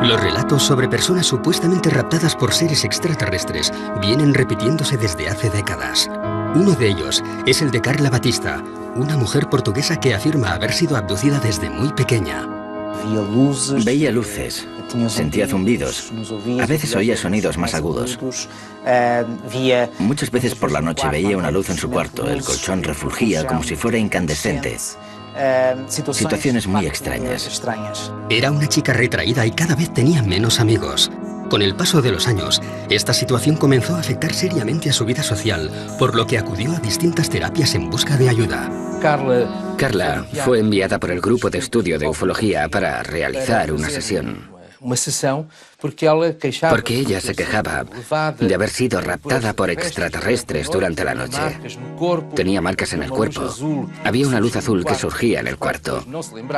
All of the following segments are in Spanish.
Los relatos sobre personas supuestamente raptadas por seres extraterrestres vienen repitiéndose desde hace décadas. Uno de ellos es el de Carla Batista, una mujer portuguesa que afirma haber sido abducida desde muy pequeña. Veía luces, sentía zumbidos, a veces oía sonidos más agudos. Muchas veces por la noche veía una luz en su cuarto, el colchón refulgía como si fuera incandescente. Situaciones muy extrañas. Era una chica retraída y cada vez tenía menos amigos. Con el paso de los años, esta situación comenzó a afectar seriamente a su vida social, por lo que acudió a distintas terapias en busca de ayuda. Carla fue enviada por el grupo de estudio de ufología para realizar una sesión. Porque ella se quejaba de haber sido raptada por extraterrestres durante la noche. Tenía marcas en el cuerpo. Había una luz azul que surgía en el cuarto,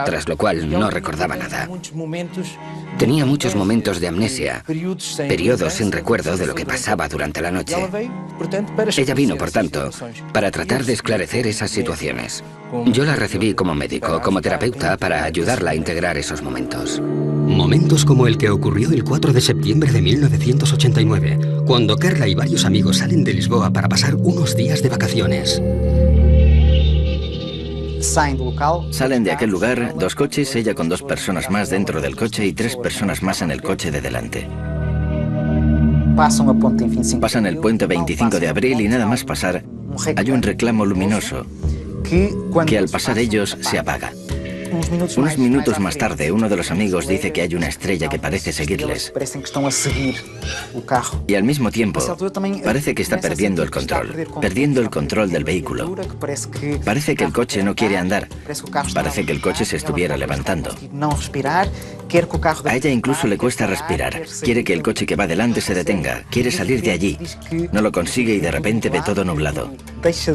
tras lo cual no recordaba nada. Tenía muchos momentos de amnesia, periodos sin recuerdo de lo que pasaba durante la noche. Ella vino, por tanto, para tratar de esclarecer esas situaciones. Yo la recibí como médico, como terapeuta, para ayudarla a integrar esos momentos. Momentos como el que ocurrió el 4 de septiembre de 1989, cuando Carla y varios amigos salen de Lisboa para pasar unos días de vacaciones. Salen de aquel lugar 2 coches, ella con 2 personas más dentro del coche y 3 personas más en el coche de delante. Pasan el puente 25 de abril y nada más pasar, hay un reclamo luminoso que al pasar ellos se apaga. Unos minutos más tarde, uno de los amigos dice que hay una estrella que parece seguirles. Y al mismo tiempo, parece que está perdiendo el control del vehículo. Parece que el coche no quiere andar. Parece que el coche se estuviera levantando. A ella incluso le cuesta respirar. Quiere que el coche que va delante se detenga. Quiere salir de allí. No lo consigue y de repente ve todo nublado.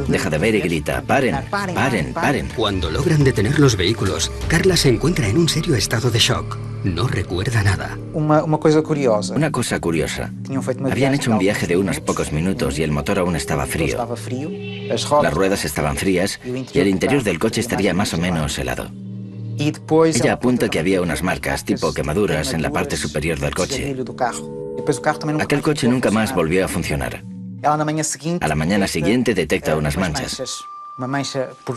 Deja de ver y grita: "¡Paren! ¡Paren! ¡Paren!". Cuando logran detener los vehículos, Carla se encuentra en un serio estado de shock. No recuerda nada. Una cosa curiosa. Habían hecho un viaje de unos pocos minutos y el motor aún estaba frío. Las ruedas estaban frías y el interior del coche estaría más o menos helado. Ella apunta que había unas marcas, tipo quemaduras, en la parte superior del coche. Aquel coche nunca más volvió a funcionar. A la mañana siguiente detecta unas manchas.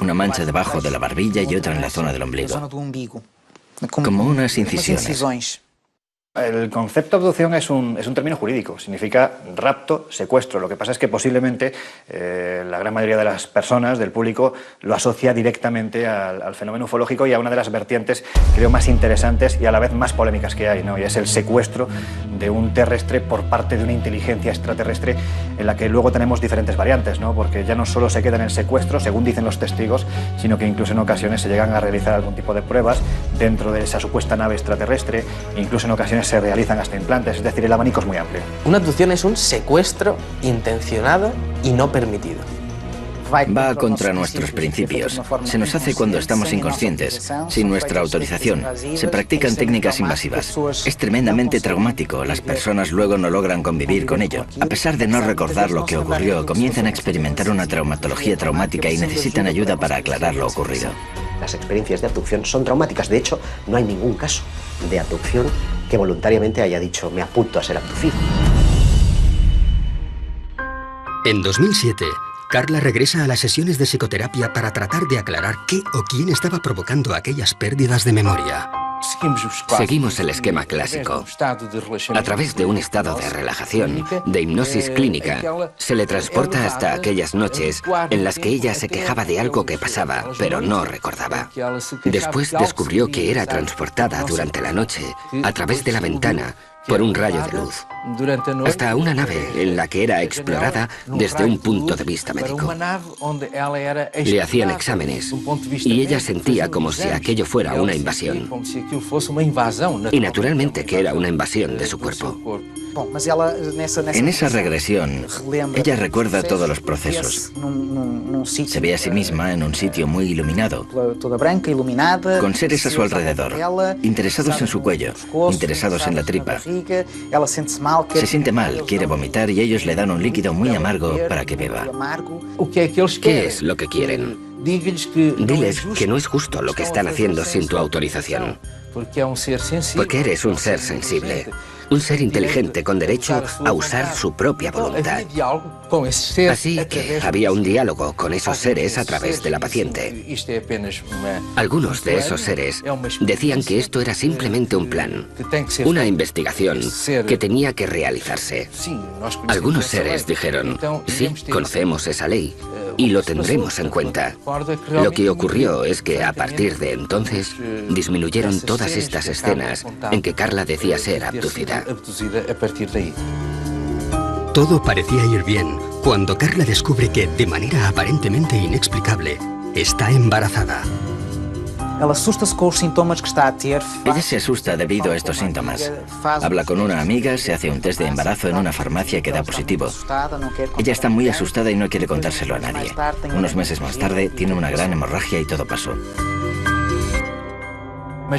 Una mancha debajo de la barbilla y otra en la zona del ombligo. Como unas incisiones. El concepto de abducción es un término jurídico, significa rapto, secuestro. Lo que pasa es que posiblemente la gran mayoría de las personas, del público, lo asocia directamente al fenómeno ufológico y a una de las vertientes, creo, más interesantes y a la vez más polémicas que hay, ¿no? Y es el secuestro de un terrestre por parte de una inteligencia extraterrestre, en la que luego tenemos diferentes variantes, ¿no? Porque ya no solo se queda en el secuestro, según dicen los testigos, sino que incluso en ocasiones se llegan a realizar algún tipo de pruebas dentro de esa supuesta nave extraterrestre, incluso en ocasiones se realizan hasta implantes, es decir, el abanico es muy amplio. Una abducción es un secuestro intencionado y no permitido. Va contra nuestros principios. Se nos hace cuando estamos inconscientes, sin nuestra autorización. Se practican técnicas invasivas. Es tremendamente traumático. Las personas luego no logran convivir con ello. A pesar de no recordar lo que ocurrió, comienzan a experimentar una traumatología traumática y necesitan ayuda para aclarar lo ocurrido. Las experiencias de abducción son traumáticas. De hecho, no hay ningún caso de abducción que voluntariamente haya dicho: me apunto a ser abducido. En 2007, Carla regresa a las sesiones de psicoterapia para tratar de aclarar qué o quién estaba provocando aquellas pérdidas de memoria. Seguimos el esquema clásico. A través de un estado de relajación, de hipnosis clínica, se le transporta hasta aquellas noches en las que ella se quejaba de algo que pasaba, pero no recordaba. Después descubrió que era transportada durante la noche, a través de la ventana, por un rayo de luz, hasta una nave en la que era explorada desde un punto de vista médico. Le hacían exámenes y ella sentía como si aquello fuera una invasión. Y naturalmente que era una invasión de su cuerpo. En esa regresión, ella recuerda todos los procesos. Se ve a sí misma en un sitio muy iluminado, con seres a su alrededor, interesados en su cuello, interesados en la tripa. Se siente mal, quiere vomitar y ellos le dan un líquido muy amargo para que beba. ¿Qué es lo que quieren? Diles que no es justo lo que están haciendo sin tu autorización. Porque eres un ser sensible, un ser inteligente con derecho a usar su propia voluntad. Así que había un diálogo con esos seres a través de la paciente. Algunos de esos seres decían que esto era simplemente un plan, una investigación que tenía que realizarse. Algunos seres dijeron, sí, conocemos esa ley y lo tendremos en cuenta. Lo que ocurrió es que a partir de entonces disminuyeron todas estas escenas en que Carla decía ser abducida. Todo parecía ir bien cuando Carla descubre que, de manera aparentemente inexplicable, está embarazada. Ella se asusta debido a estos síntomas. Habla con una amiga, se hace un test de embarazo en una farmacia que da positivo. Ella está muy asustada y no quiere contárselo a nadie. Unos meses más tarde tiene una gran hemorragia y todo pasó.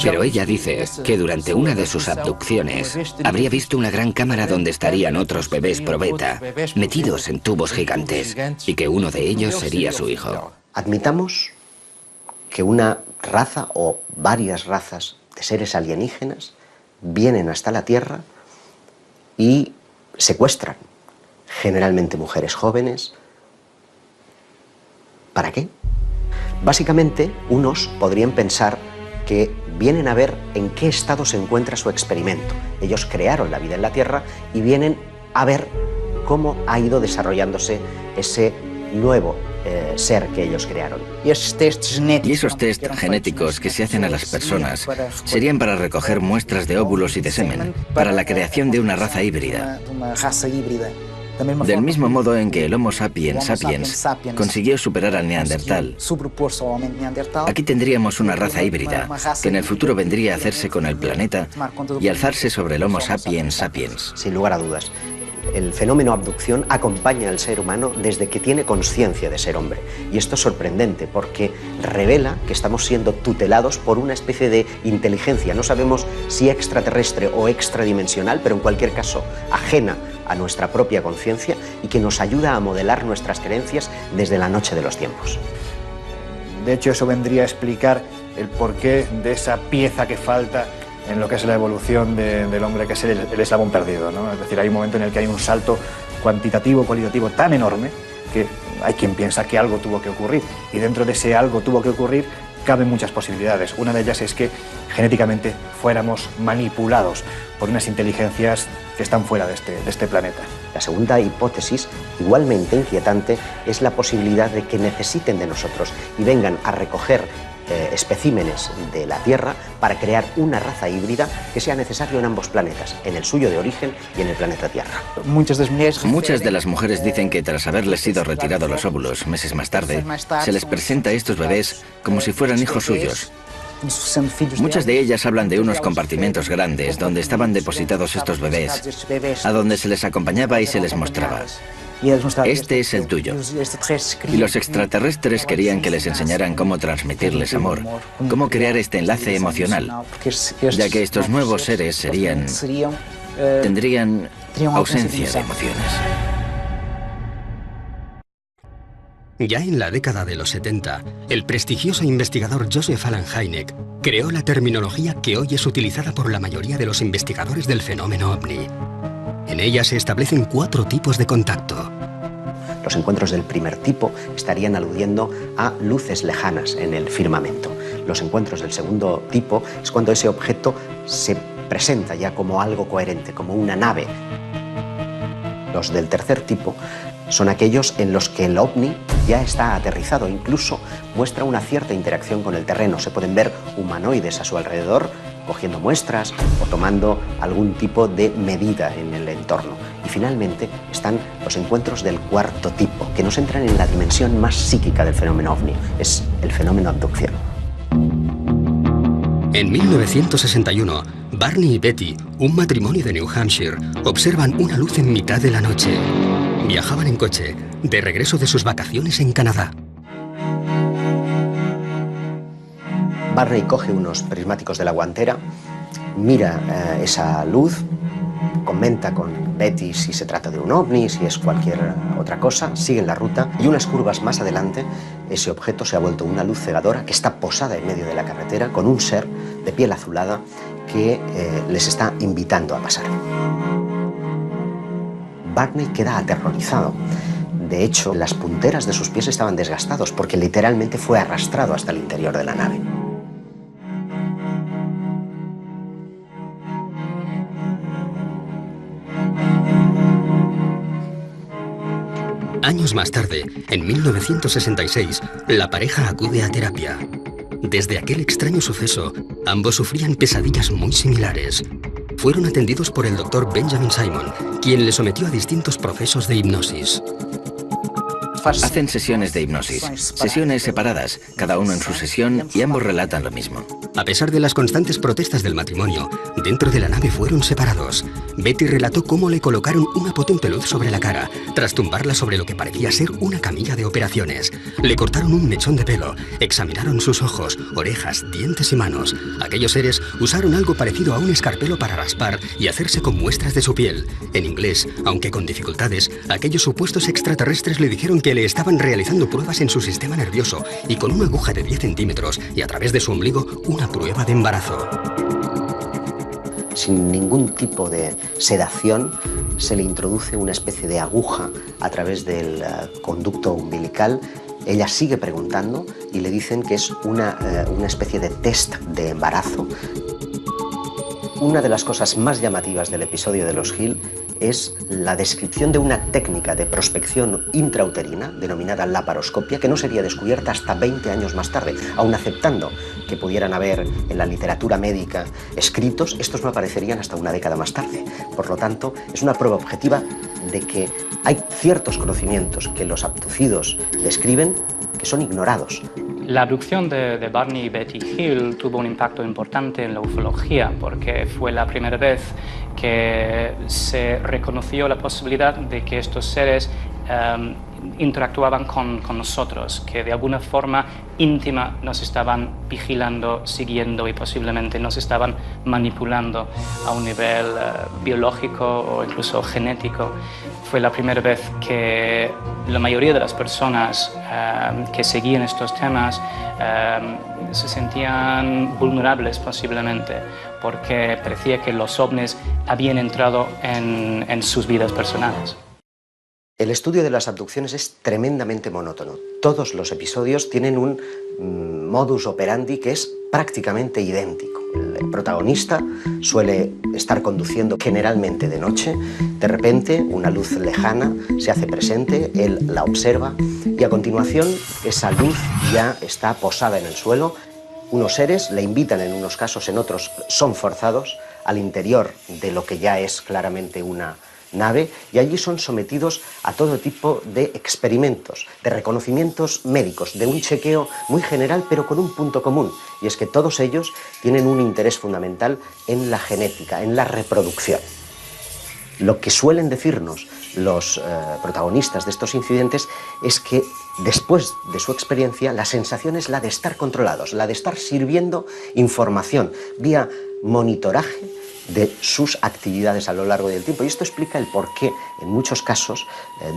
Pero ella dice que durante una de sus abducciones habría visto una gran cámara donde estarían otros bebés probeta, metidos en tubos gigantes, y que uno de ellos sería su hijo. Admitamos que una raza o varias razas de seres alienígenas vienen hasta la Tierra y secuestran generalmente mujeres jóvenes. ¿Para qué? Básicamente, unos podrían pensar que vienen a ver en qué estado se encuentra su experimento. Ellos crearon la vida en la Tierra y vienen a ver cómo ha ido desarrollándose ese nuevo ser que ellos crearon. Y esos test genéticos que se hacen a las personas serían para recoger muestras de óvulos y de semen, para la creación de una raza híbrida. Del mismo modo en que el Homo sapiens sapiens consiguió superar al Neandertal, aquí tendríamos una raza híbrida que en el futuro vendría a hacerse con el planeta y alzarse sobre el Homo sapiens sapiens. Sin lugar a dudas, el fenómeno abducción acompaña al ser humano desde que tiene conciencia de ser hombre. Y esto es sorprendente porque revela que estamos siendo tutelados por una especie de inteligencia. No sabemos si extraterrestre o extradimensional, pero en cualquier caso ajena a nuestra propia conciencia y que nos ayuda a modelar nuestras creencias desde la noche de los tiempos. De hecho, eso vendría a explicar el porqué de esa pieza que falta en lo que es la evolución del hombre, que es el eslabón perdido, ¿no? Es decir, hay un momento en el que hay un salto cuantitativo, cualitativo tan enorme que hay quien piensa que algo tuvo que ocurrir, y dentro de ese algo tuvo que ocurrir caben muchas posibilidades. Una de ellas es que genéticamente fuéramos manipulados por unas inteligencias que están fuera de este planeta. La segunda hipótesis, igualmente inquietante, es la posibilidad de que necesiten de nosotros y vengan a recoger especímenes de la Tierra para crear una raza híbrida que sea necesario en ambos planetas, en el suyo de origen y en el planeta Tierra. Muchas de las mujeres dicen que tras haberles sido retirados los óvulos meses más tarde, se les presenta a estos bebés como si fueran hijos suyos. Muchas de ellas hablan de unos compartimentos grandes donde estaban depositados estos bebés, a donde se les acompañaba y se les mostraba: este es el tuyo. Y los extraterrestres querían que les enseñaran cómo transmitirles amor, cómo crear este enlace emocional, ya que estos nuevos seres tendrían ausencia de emociones. Ya en la década de los 70, el prestigioso investigador Joseph Allen Hynek creó la terminología que hoy es utilizada por la mayoría de los investigadores del fenómeno ovni. En ella se establecen 4 tipos de contacto. Los encuentros del primer tipo estarían aludiendo a luces lejanas en el firmamento. Los encuentros del segundo tipo es cuando ese objeto se presenta ya como algo coherente, como una nave. Los del tercer tipo son aquellos en los que el ovni ya está aterrizado, incluso muestra una cierta interacción con el terreno. Se pueden ver humanoides a su alrededor, cogiendo muestras o tomando algún tipo de medida en el entorno. Y finalmente están los encuentros del cuarto tipo, que nos entran en la dimensión más psíquica del fenómeno ovni, es el fenómeno abducción. En 1961, Barney y Betty, un matrimonio de New Hampshire, observan una luz en mitad de la noche. Viajaban en coche, de regreso de sus vacaciones en Canadá. Barney coge unos prismáticos de la guantera, mira esa luz, comenta con Betty si se trata de un ovni, si es cualquier otra cosa, siguen la ruta y unas curvas más adelante ese objeto se ha vuelto una luz cegadora que está posada en medio de la carretera con un ser de piel azulada que les está invitando a pasar. Barney queda aterrorizado. De hecho, las punteras de sus pies estaban desgastados porque literalmente fue arrastrado hasta el interior de la nave. Años más tarde, en 1966, la pareja acude a terapia. Desde aquel extraño suceso, ambos sufrían pesadillas muy similares. Fueron atendidos por el doctor Benjamin Simon, quien les sometió a distintos procesos de hipnosis. Hacen sesiones de hipnosis, sesiones separadas, cada uno en su sesión y ambos relatan lo mismo. A pesar de las constantes protestas del matrimonio, dentro de la nave fueron separados. Betty relató cómo le colocaron una potente luz sobre la cara, tras tumbarla sobre lo que parecía ser una camilla de operaciones. Le cortaron un mechón de pelo, examinaron sus ojos, orejas, dientes y manos. Aquellos seres usaron algo parecido a un escarpelo para raspar y hacerse con muestras de su piel. En inglés, aunque con dificultades, aquellos supuestos extraterrestres le dijeron que le estaban realizando pruebas en su sistema nervioso y con una aguja de 10 centímetros y a través de su ombligo una prueba de embarazo. Sin ningún tipo de sedación, se le introduce una especie de aguja a través del conducto umbilical. Ella sigue preguntando y le dicen que es una especie de test de embarazo. Una de las cosas más llamativas del episodio de los Hill es la descripción de una técnica de prospección intrauterina denominada laparoscopia que no sería descubierta hasta 20 años más tarde. Aun aceptando que pudieran haber en la literatura médica escritos, estos no aparecerían hasta una década más tarde. Por lo tanto, es una prueba objetiva de que hay ciertos conocimientos que los abducidos describen que son ignorados. La abducción de Barney y Betty Hill tuvo un impacto importante en la ufología porque fue la primera vez que se reconoció la posibilidad de que estos seres interactuaban con nosotros, que de alguna forma íntima nos estaban vigilando, siguiendo y posiblemente nos estaban manipulando a un nivel biológico o incluso genético. Fue la primera vez que la mayoría de las personas que seguían estos temas se sentían vulnerables posiblemente, porque parecía que los ovnis habían entrado en sus vidas personales. El estudio de las abducciones es tremendamente monótono. Todos los episodios tienen un modus operandi que es prácticamente idéntico. El protagonista suele estar conduciendo generalmente de noche. De repente, una luz lejana se hace presente, él la observa y a continuación esa luz ya está posada en el suelo. Unos seres le invitan en unos casos, en otros son forzados al interior de lo que ya es claramente una nave y allí son sometidos a todo tipo de experimentos, de reconocimientos médicos, de un chequeo muy general pero con un punto común, y es que todos ellos tienen un interés fundamental en la genética, en la reproducción. Lo que suelen decirnos los protagonistas de estos incidentes es que después de su experiencia la sensación es la de estar controlados, la de estar sirviendo información vía monitoraje de sus actividades a lo largo del tiempo. Y esto explica el por qué en muchos casos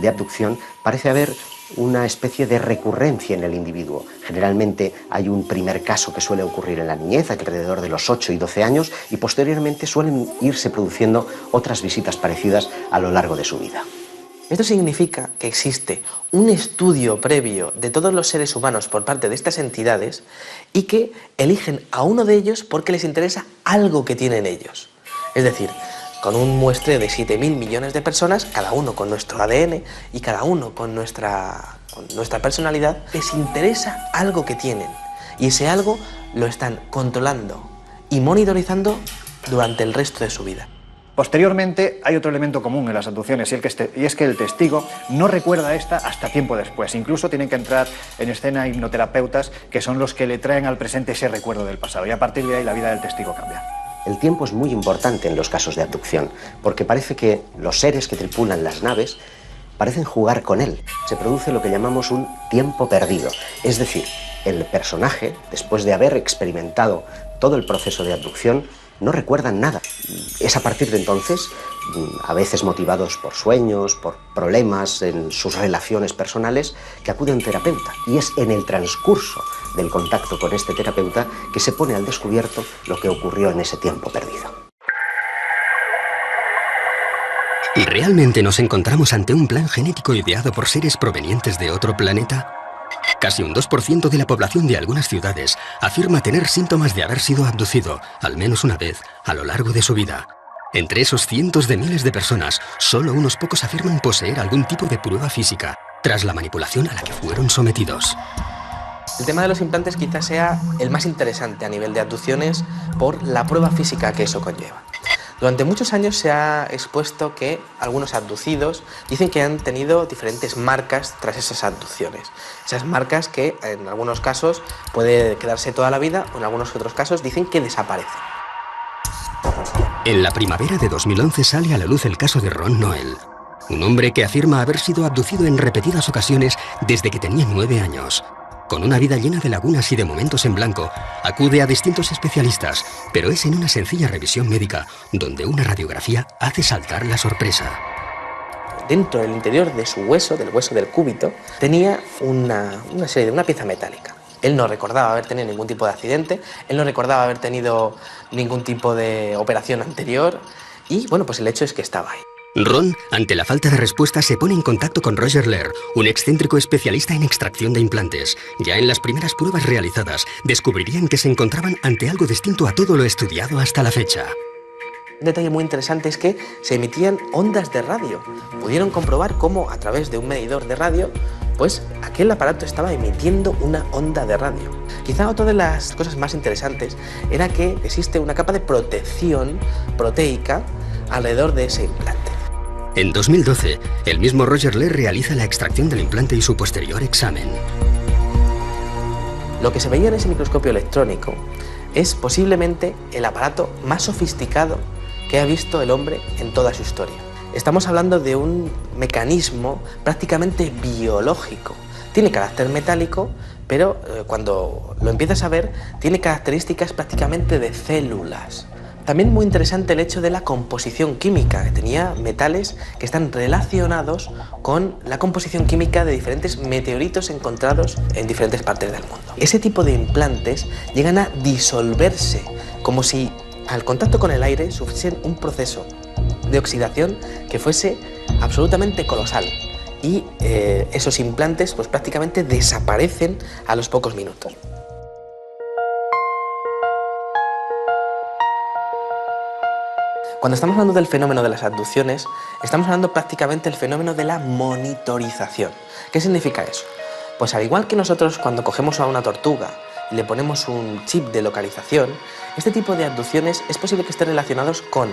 de abducción parece haber una especie de recurrencia en el individuo. Generalmente hay un primer caso que suele ocurrir en la niñez, alrededor de los 8 y 12 años, y posteriormente suelen irse produciendo otras visitas parecidas a lo largo de su vida. Esto significa que existe un estudio previo de todos los seres humanos por parte de estas entidades y que eligen a uno de ellos porque les interesa algo que tienen ellos. Es decir, con un muestreo de 7.000 millones de personas, cada uno con nuestro ADN y cada uno con nuestra personalidad, les interesa algo que tienen. Y ese algo lo están controlando y monitorizando durante el resto de su vida. Posteriormente hay otro elemento común en las abducciones y es que el testigo no recuerda esta hasta tiempo después. Incluso tienen que entrar en escena hipnoterapeutas que son los que le traen al presente ese recuerdo del pasado y a partir de ahí la vida del testigo cambia. El tiempo es muy importante en los casos de abducción porque parece que los seres que tripulan las naves parecen jugar con él. Se produce lo que llamamos un tiempo perdido. Es decir, el personaje, después de haber experimentado todo el proceso de abducción, no recuerdan nada. Es a partir de entonces, a veces motivados por sueños, por problemas en sus relaciones personales, que acuden a un terapeuta. Y es en el transcurso del contacto con este terapeuta que se pone al descubierto lo que ocurrió en ese tiempo perdido. ¿Realmente nos encontramos ante un plan genético ideado por seres provenientes de otro planeta? Casi un 2% de la población de algunas ciudades afirma tener síntomas de haber sido abducido, al menos una vez, a lo largo de su vida. Entre esos cientos de miles de personas, solo unos pocos afirman poseer algún tipo de prueba física, tras la manipulación a la que fueron sometidos. El tema de los implantes quizás sea el más interesante a nivel de abducciones por la prueba física que eso conlleva. Durante muchos años se ha expuesto que algunos abducidos dicen que han tenido diferentes marcas tras esas abducciones. Esas marcas que en algunos casos puede quedarse toda la vida o en algunos otros casos dicen que desaparecen. En la primavera de 2011 sale a la luz el caso de Ron Noel, un hombre que afirma haber sido abducido en repetidas ocasiones desde que tenía 9 años. Con una vida llena de lagunas y de momentos en blanco, acude a distintos especialistas, pero es en una sencilla revisión médica donde una radiografía hace saltar la sorpresa. Dentro del interior de su hueso, del hueso del cúbito, tenía una pieza metálica. Él no recordaba haber tenido ningún tipo de accidente, él no recordaba haber tenido ningún tipo de operación anterior y, bueno, pues el hecho es que estaba ahí. Ron, ante la falta de respuesta, se pone en contacto con Roger Lehr, un excéntrico especialista en extracción de implantes. Ya en las primeras pruebas realizadas, descubrirían que se encontraban ante algo distinto a todo lo estudiado hasta la fecha. Un detalle muy interesante es que se emitían ondas de radio. Pudieron comprobar cómo, a través de un medidor de radio, pues aquel aparato estaba emitiendo una onda de radio. Quizá otra de las cosas más interesantes era que existe una capa de protección proteica alrededor de ese implante. En 2012, el mismo Roger Lehr realiza la extracción del implante y su posterior examen. Lo que se veía en ese microscopio electrónico es posiblemente el aparato más sofisticado que ha visto el hombre en toda su historia. Estamos hablando de un mecanismo prácticamente biológico. Tiene carácter metálico, pero cuando lo empiezas a ver, tiene características prácticamente de células. También muy interesante el hecho de la composición química, que tenía metales que están relacionados con la composición química de diferentes meteoritos encontrados en diferentes partes del mundo. Ese tipo de implantes llegan a disolverse, como si al contacto con el aire sufriesen un proceso de oxidación que fuese absolutamente colosal. Y esos implantes pues prácticamente desaparecen a los pocos minutos. Cuando estamos hablando del fenómeno de las abducciones, estamos hablando prácticamente del fenómeno de la monitorización. ¿Qué significa eso? Pues al igual que nosotros cuando cogemos a una tortuga y le ponemos un chip de localización, este tipo de abducciones es posible que estén relacionados con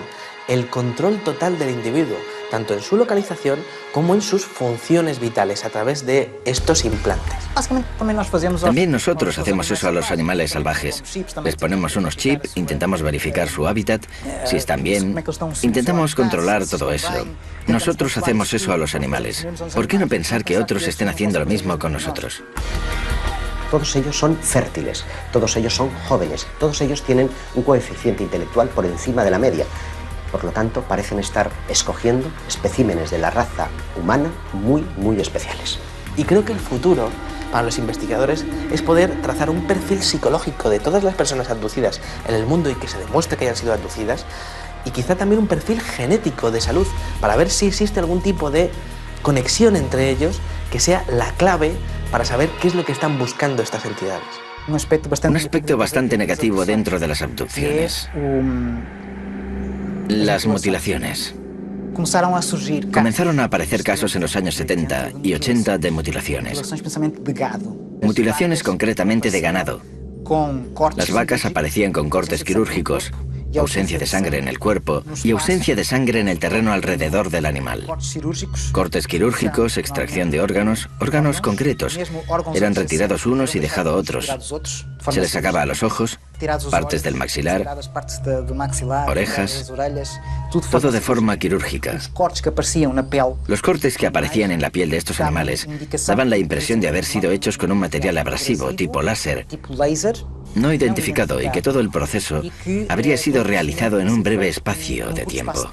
el control total del individuo, tanto en su localización como en sus funciones vitales a través de estos implantes. También nosotros hacemos eso a los animales salvajes. Les ponemos unos chips, intentamos verificar su hábitat, si están bien, intentamos controlar todo eso. Nosotros hacemos eso a los animales. ¿Por qué no pensar que otros estén haciendo lo mismo con nosotros? Todos ellos son fértiles, todos ellos son jóvenes, todos ellos tienen un coeficiente intelectual por encima de la media. Por lo tanto, parecen estar escogiendo especímenes de la raza humana muy especiales. Y creo que el futuro para los investigadores es poder trazar un perfil psicológico de todas las personas abducidas en el mundo y que se demuestre que hayan sido abducidas, y quizá también un perfil genético de salud para ver si existe algún tipo de conexión entre ellos que sea la clave para saber qué es lo que están buscando estas entidades. Un aspecto bastante negativo dentro de las abducciones. Las mutilaciones. Comenzaron a aparecer casos en los años 70 y 80 de mutilaciones. Mutilaciones concretamente de ganado. Las vacas aparecían con cortes quirúrgicos, ausencia de sangre en el cuerpo y ausencia de sangre en el terreno alrededor del animal. Cortes quirúrgicos, extracción de órganos concretos. Eran retirados unos y dejados otros. Se les sacaba los ojos, partes del maxilar, orejas, todo de forma quirúrgica. Los cortes que aparecían en la piel de estos animales daban la impresión de haber sido hechos con un material abrasivo tipo láser, no identificado, y que todo el proceso habría sido realizado en un breve espacio de tiempo.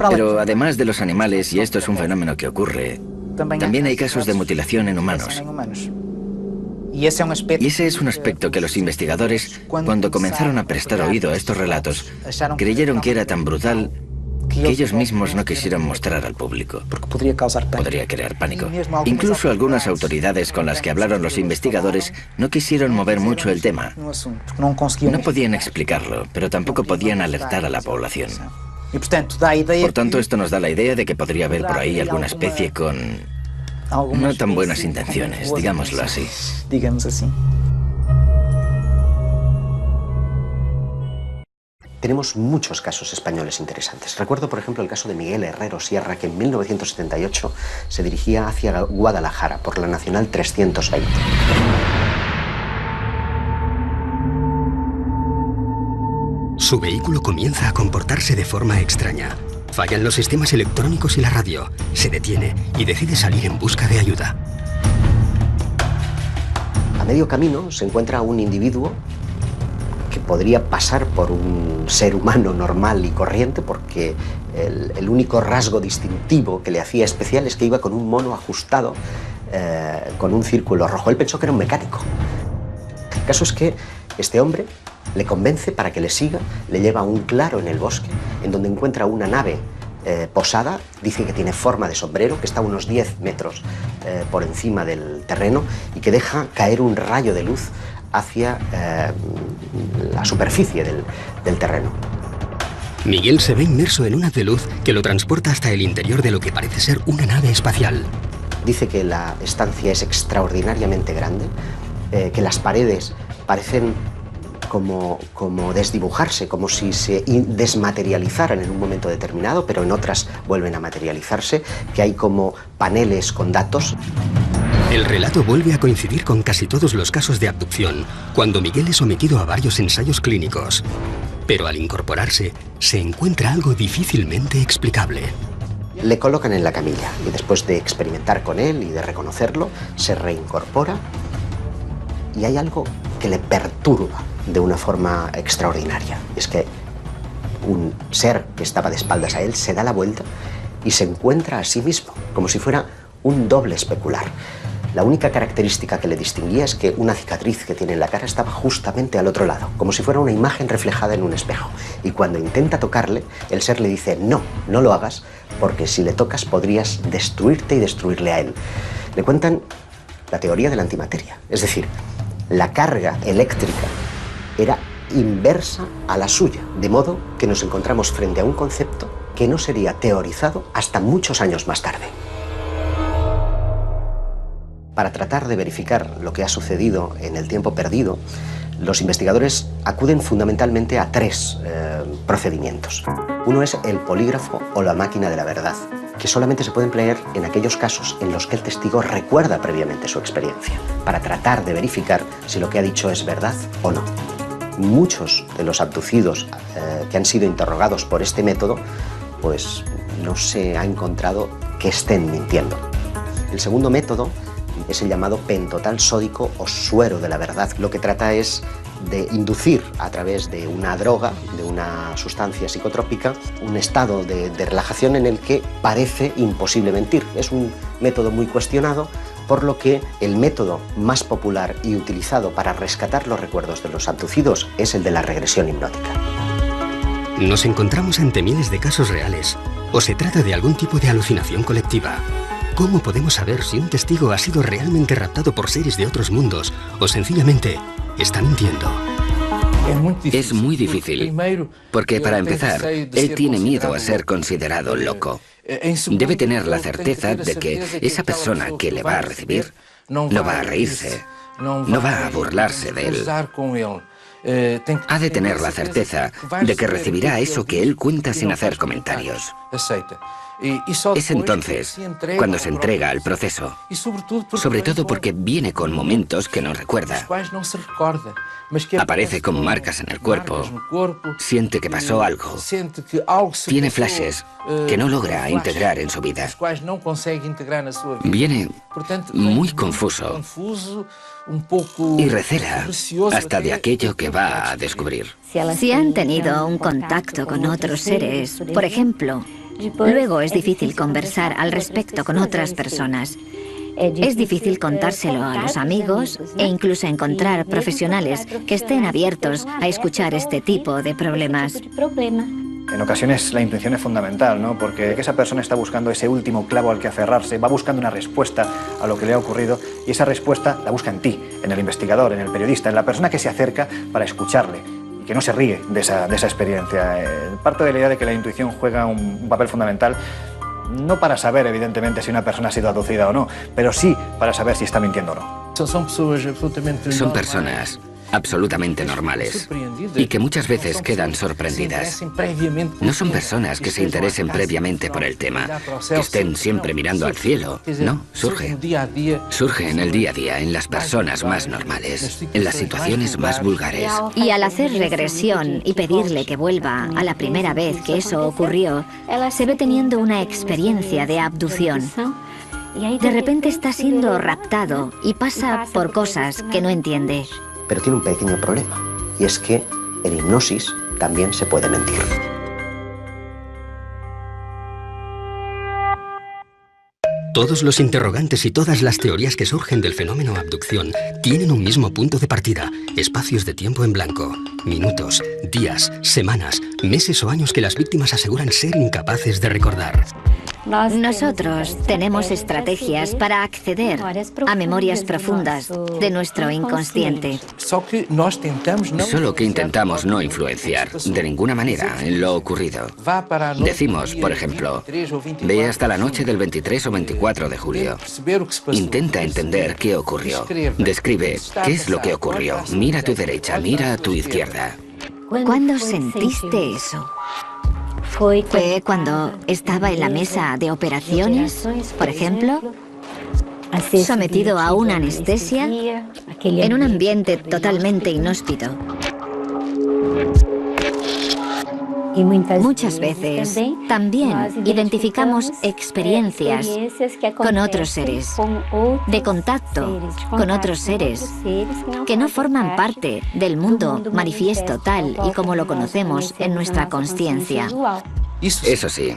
Pero además de los animales, y esto es un fenómeno que ocurre, también hay casos de mutilación en humanos. Y ese es un aspecto que los investigadores, cuando comenzaron a prestar oído a estos relatos, creyeron que era tan brutal que ellos mismos no quisieron mostrar al público. Podría crear pánico. Incluso algunas autoridades con las que hablaron los investigadores no quisieron mover mucho el tema. No podían explicarlo, pero tampoco podían alertar a la población. Por tanto, esto nos da la idea de que podría haber por ahí alguna especie con no tan buenas intenciones, digámoslo así. Tenemos muchos casos españoles interesantes. Recuerdo, por ejemplo, el caso de Miguel Herrero Sierra, que en 1978 se dirigía hacia Guadalajara por la Nacional 320. Su vehículo comienza a comportarse de forma extraña. Fallan los sistemas electrónicos y la radio. Se detiene y decide salir en busca de ayuda. A medio camino se encuentra un individuo que podría pasar por un ser humano normal y corriente, porque el único rasgo distintivo que le hacía especial es que iba con un mono ajustado con un círculo rojo. Él pensó que era un mecánico. El caso es que este hombre le convence para que le siga, le lleva a un claro en el bosque, en donde encuentra una nave posada, dice que tiene forma de sombrero, que está a unos 10 metros por encima del terreno y que deja caer un rayo de luz hacia la superficie del terreno. Miguel se ve inmerso en un haz de luz que lo transporta hasta el interior de lo que parece ser una nave espacial. Dice que la estancia es extraordinariamente grande, que las paredes parecen como desdibujarse, como si se desmaterializaran en un momento determinado, pero en otras vuelven a materializarse, que hay como paneles con datos. El relato vuelve a coincidir con casi todos los casos de abducción, cuando Miguel es sometido a varios ensayos clínicos. Pero al incorporarse, se encuentra algo difícilmente explicable. Le colocan en la camilla y después de experimentar con él y de reconocerlo, se reincorpora y hay algo que le perturba de una forma extraordinaria. Es que un ser que estaba de espaldas a él se da la vuelta y se encuentra a sí mismo, como si fuera un doble especular. La única característica que le distinguía es que una cicatriz que tiene en la cara estaba justamente al otro lado, como si fuera una imagen reflejada en un espejo. Y cuando intenta tocarle, el ser le dice: no, no lo hagas, porque si le tocas podrías destruirte y destruirle a él. Le cuentan la teoría de la antimateria, es decir, la carga eléctrica era inversa a la suya, de modo que nos encontramos frente a un concepto que no sería teorizado hasta muchos años más tarde. Para tratar de verificar lo que ha sucedido en el tiempo perdido, los investigadores acuden fundamentalmente a tres procedimientos. Uno es el polígrafo o la máquina de la verdad, que solamente se puede emplear en aquellos casos en los que el testigo recuerda previamente su experiencia, para tratar de verificar si lo que ha dicho es verdad o no. Muchos de los abducidos que han sido interrogados por este método, pues no se ha encontrado que estén mintiendo. El segundo método es el llamado pentotal sódico o suero de la verdad. Lo que trata es de inducir a través de una droga, de una sustancia psicotrópica, un estado de relajación en el que parece imposible mentir. Es un método muy cuestionado, por lo que el método más popular y utilizado para rescatar los recuerdos de los abducidos es el de la regresión hipnótica. Nos encontramos ante miles de casos reales, o se trata de algún tipo de alucinación colectiva. ¿Cómo podemos saber si un testigo ha sido realmente raptado por seres de otros mundos o sencillamente está mintiendo? Es muy difícil, porque para empezar, él tiene miedo a ser considerado loco. Debe tener la certeza de que esa persona que le va a recibir no va a reírse, no va a burlarse de él. Ha de tener la certeza de que recibirá eso que él cuenta sin hacer comentarios. Es entonces cuando se entrega al proceso, sobre todo porque viene con momentos que no recuerda. Aparece con marcas en el cuerpo, siente que pasó algo, tiene flashes que no logra integrar en su vida. Viene muy confuso y recela hasta de aquello que va a descubrir. Si han tenido un contacto con otros seres, por ejemplo, luego es difícil conversar al respecto con otras personas. Es difícil contárselo a los amigos e incluso encontrar profesionales que estén abiertos a escuchar este tipo de problemas. En ocasiones la intuición es fundamental, ¿no? Porque esa persona está buscando ese último clavo al que aferrarse, va buscando una respuesta a lo que le ha ocurrido y esa respuesta la busca en ti, en el investigador, en el periodista, en la persona que se acerca para escucharle y que no se ríe de esa experiencia. Parto de la idea de que la intuición juega un papel fundamental, no para saber, evidentemente, si una persona ha sido abducida o no, pero sí para saber si está mintiendo o no. Son personas absolutamente normales y que muchas veces quedan sorprendidas. No son personas que se interesen previamente por el tema, que estén siempre mirando al cielo. No, surge en el día a día, en las personas más normales, en las situaciones más vulgares. Y al hacer regresión y pedirle que vuelva a la primera vez que eso ocurrió, se ve teniendo una experiencia de abducción. De repente está siendo raptado y pasa por cosas que no entiende. Pero tiene un pequeño problema, y es que en hipnosis también se puede mentir. Todos los interrogantes y todas las teorías que surgen del fenómeno abducción tienen un mismo punto de partida, espacios de tiempo en blanco, minutos, días, semanas, meses o años que las víctimas aseguran ser incapaces de recordar. Nosotros tenemos estrategias para acceder a memorias profundas de nuestro inconsciente. Solo que intentamos no influenciar de ninguna manera en lo ocurrido. Decimos, por ejemplo, ve hasta la noche del 23 o 24 de julio. Intenta entender qué ocurrió. Describe qué es lo que ocurrió. Mira a tu derecha, mira a tu izquierda. ¿Cuándo sentiste eso? ¿Fue cuando estaba en la mesa de operaciones, por ejemplo? Sometido a una anestesia, en un ambiente totalmente inhóspito. Muchas veces también identificamos experiencias con otros seres, de contacto con otros seres que no forman parte del mundo manifiesto tal y como lo conocemos en nuestra consciencia. Eso sí,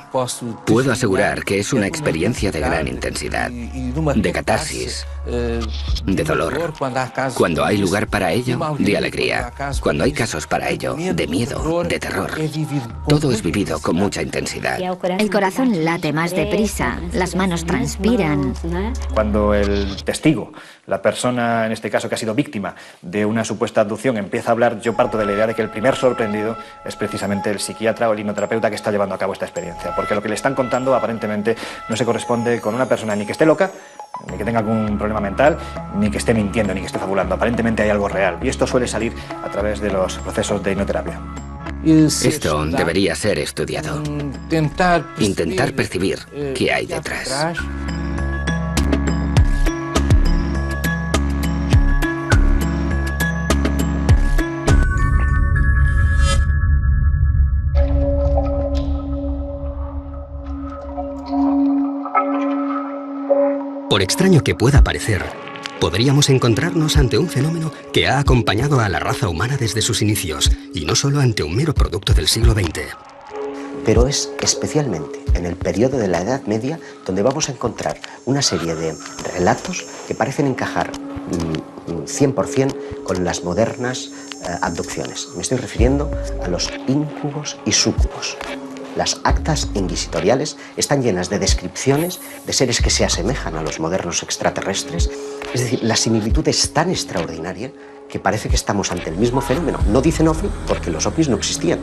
puedo asegurar que es una experiencia de gran intensidad, de catarsis, de dolor. Cuando hay lugar para ello, de alegría. Cuando hay casos para ello, de miedo, de terror. Todo es vivido con mucha intensidad. El corazón late más deprisa, las manos transpiran. Cuando el testigo, la persona en este caso que ha sido víctima de una supuesta abducción, empieza a hablar, yo parto de la idea de que el primer sorprendido es precisamente el psiquiatra o el hipnoterapeuta que está llevando a cabo esta experiencia, porque lo que le están contando aparentemente no se corresponde con una persona ni que esté loca, ni que tenga algún problema mental, ni que esté mintiendo, ni que esté fabulando. Aparentemente hay algo real y esto suele salir a través de los procesos de hipnoterapia. Esto debería ser estudiado. Intentar percibir qué hay detrás. Por extraño que pueda parecer, podríamos encontrarnos ante un fenómeno que ha acompañado a la raza humana desde sus inicios, y no solo ante un mero producto del siglo XX. Pero es especialmente en el periodo de la Edad Media donde vamos a encontrar una serie de relatos que parecen encajar 100% con las modernas abducciones. Me estoy refiriendo a los íncubos y súcubos. Las actas inquisitoriales están llenas de descripciones de seres que se asemejan a los modernos extraterrestres. Es decir, la similitud es tan extraordinaria que parece que estamos ante el mismo fenómeno. No dicen ovni porque los ovnis no existían.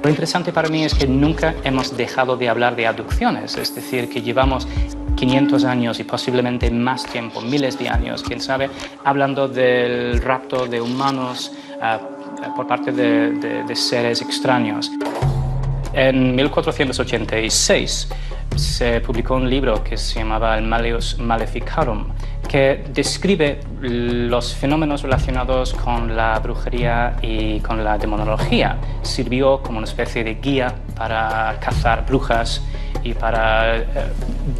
Lo interesante para mí es que nunca hemos dejado de hablar de abducciones, es decir, que llevamos 500 años y posiblemente más tiempo, miles de años, quién sabe, hablando del rapto de humanos por parte de seres extraños. En 1486 se publicó un libro que se llamaba el Malleus Maleficarum, que describe los fenómenos relacionados con la brujería y con la demonología. Sirvió como una especie de guía para cazar brujas y para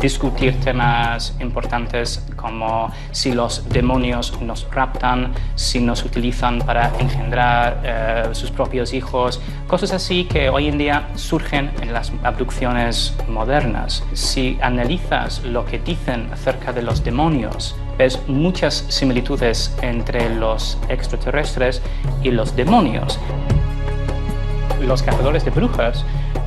discutir temas importantes como si los demonios nos raptan, si nos utilizan para engendrar sus propios hijos, cosas así que hoy en día surgen en las abducciones modernas. Si analizas lo que dicen acerca de los demonios, ves muchas similitudes entre los extraterrestres y los demonios. Los cazadores de brujas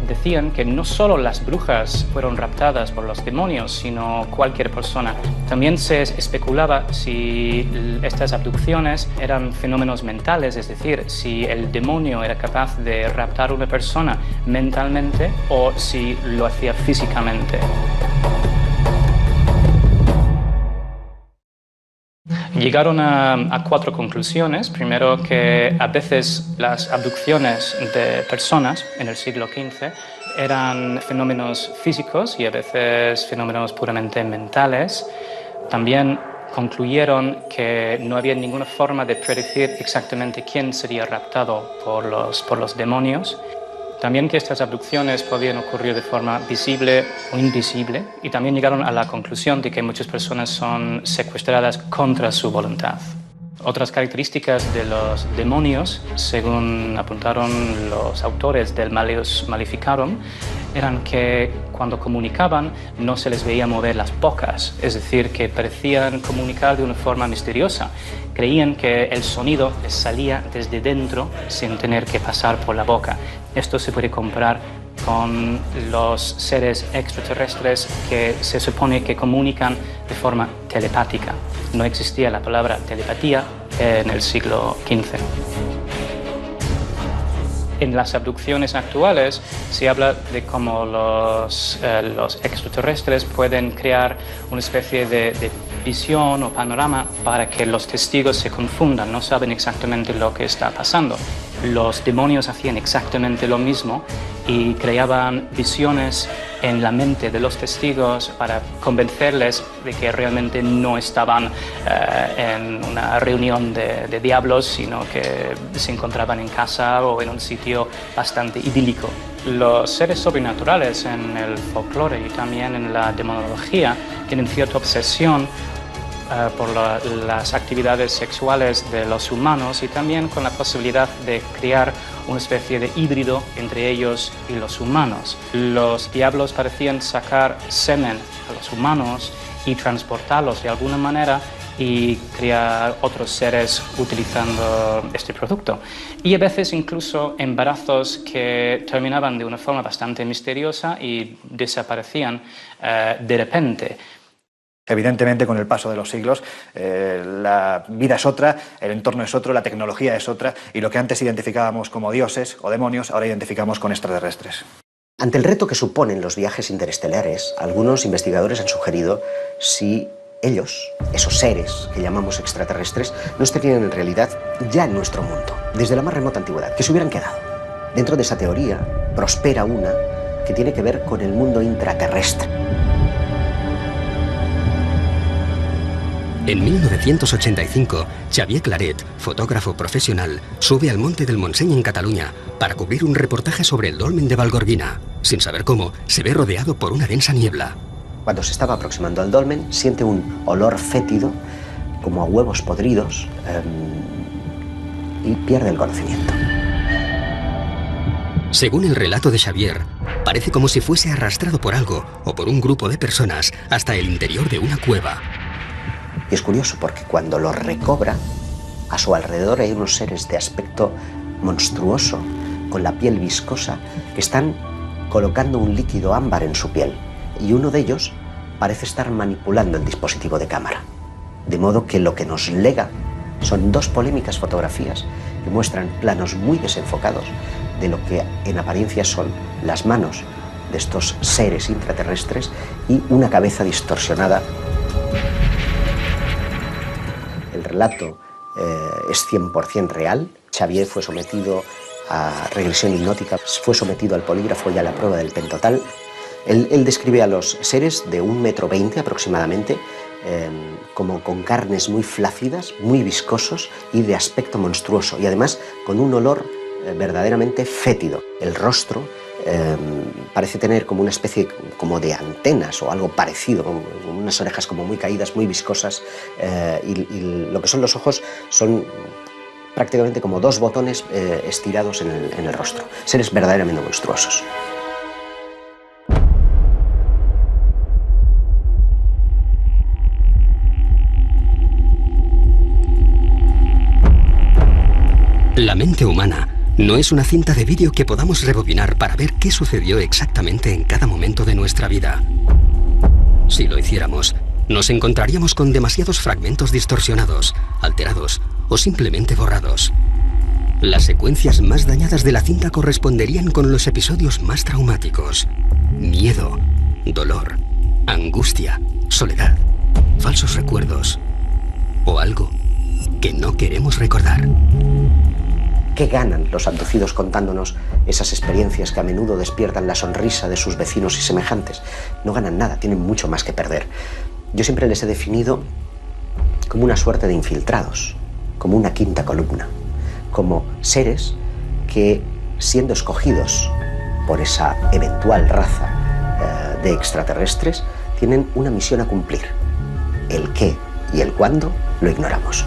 decían que no solo las brujas fueron raptadas por los demonios, sino cualquier persona. También se especulaba si estas abducciones eran fenómenos mentales, es decir, si el demonio era capaz de raptar a una persona mentalmente o si lo hacía físicamente. Llegaron a 4 conclusiones. Primero, que a veces las abducciones de personas en el siglo XV eran fenómenos físicos y a veces fenómenos puramente mentales. También concluyeron que no había ninguna forma de predecir exactamente quién sería raptado por los demonios. También que estas abducciones podían ocurrir de forma visible o invisible, y también llegaron a la conclusión de que muchas personas son secuestradas contra su voluntad. Otras características de los demonios, según apuntaron los autores del Malleus Maleficarum, eran que cuando comunicaban no se les veía mover las bocas, es decir, que parecían comunicar de una forma misteriosa. Creían que el sonido les salía desde dentro sin tener que pasar por la boca. Esto se puede comparar con los seres extraterrestres que se supone que comunican de forma telepática. No existía la palabra telepatía en el siglo XV. En las abducciones actuales se habla de cómo los extraterrestres pueden crear una especie de visión o panorama para que los testigos se confundan, no saben exactamente lo que está pasando. Los demonios hacían exactamente lo mismo y creaban visiones en la mente de los testigos para convencerles de que realmente no estaban en una reunión de diablos, sino que se encontraban en casa o en un sitio bastante idílico. Los seres sobrenaturales en el folclore y también en la demonología tienen cierta obsesión por las actividades sexuales de los humanos y también con la posibilidad de crear una especie de híbrido entre ellos y los humanos. Los diablos parecían sacar semen a los humanos y transportarlos de alguna manera y crear otros seres utilizando este producto. Y a veces incluso embarazos que terminaban de una forma bastante misteriosa y desaparecían de repente. Evidentemente, con el paso de los siglos, la vida es otra, el entorno es otro, la tecnología es otra, y lo que antes identificábamos como dioses o demonios, ahora identificamos con extraterrestres. Ante el reto que suponen los viajes interestelares, algunos investigadores han sugerido si ellos, esos seres que llamamos extraterrestres, no estarían en realidad ya en nuestro mundo, desde la más remota antigüedad, que se hubieran quedado. Dentro de esa teoría prospera una que tiene que ver con el mundo intraterrestre. En 1985, Xavier Claret, fotógrafo profesional, sube al Monte del Montseny en Cataluña para cubrir un reportaje sobre el dolmen de Vallgorguina. Sin saber cómo, se ve rodeado por una densa niebla. Cuando se estaba aproximando al dolmen, siente un olor fétido, como a huevos podridos, y pierde el conocimiento. Según el relato de Xavier, parece como si fuese arrastrado por algo o por un grupo de personas hasta el interior de una cueva. Y es curioso porque cuando lo recobra, a su alrededor hay unos seres de aspecto monstruoso, con la piel viscosa, que están colocando un líquido ámbar en su piel. Y uno de ellos parece estar manipulando el dispositivo de cámara. De modo que lo que nos lega son 2 polémicas fotografías que muestran planos muy desenfocados de lo que en apariencia son las manos de estos seres intraterrestres y una cabeza distorsionada. El relato es 100% real. Xavier fue sometido a regresión hipnótica, fue sometido al polígrafo y a la prueba del pentotal. Él describe a los seres de 1,20 m aproximadamente, como con carnes muy flácidas, muy viscosos y de aspecto monstruoso, y además con un olor verdaderamente fétido. El rostro parece tener como una especie como de antenas o algo parecido, con unas orejas como muy caídas, muy viscosas, y lo que son los ojos son prácticamente como dos botones estirados en el rostro. Seres verdaderamente monstruosos. La mente humana no es una cinta de vídeo que podamos rebobinar para ver qué sucedió exactamente en cada momento de nuestra vida. Si lo hiciéramos, nos encontraríamos con demasiados fragmentos distorsionados, alterados o simplemente borrados. Las secuencias más dañadas de la cinta corresponderían con los episodios más traumáticos: miedo, dolor, angustia, soledad, falsos recuerdos o algo que no queremos recordar. ¿Qué ganan los abducidos contándonos esas experiencias que a menudo despiertan la sonrisa de sus vecinos y semejantes? No ganan nada, tienen mucho más que perder. Yo siempre les he definido como una suerte de infiltrados, como una quinta columna, como seres que, siendo escogidos por esa eventual raza de extraterrestres, tienen una misión a cumplir. El qué y el cuándo lo ignoramos.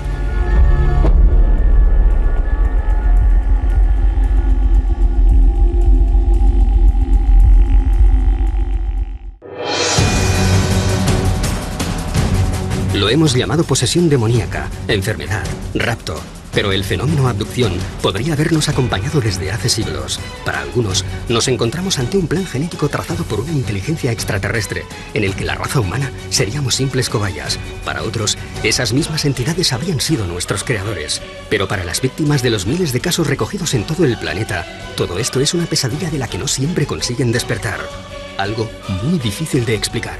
Lo hemos llamado posesión demoníaca, enfermedad, rapto, pero el fenómeno abducción podría habernos acompañado desde hace siglos. Para algunos, nos encontramos ante un plan genético trazado por una inteligencia extraterrestre, en el que la raza humana seríamos simples cobayas. Para otros, esas mismas entidades habrían sido nuestros creadores. Pero para las víctimas de los miles de casos recogidos en todo el planeta, todo esto es una pesadilla de la que no siempre consiguen despertar. Algo muy difícil de explicar.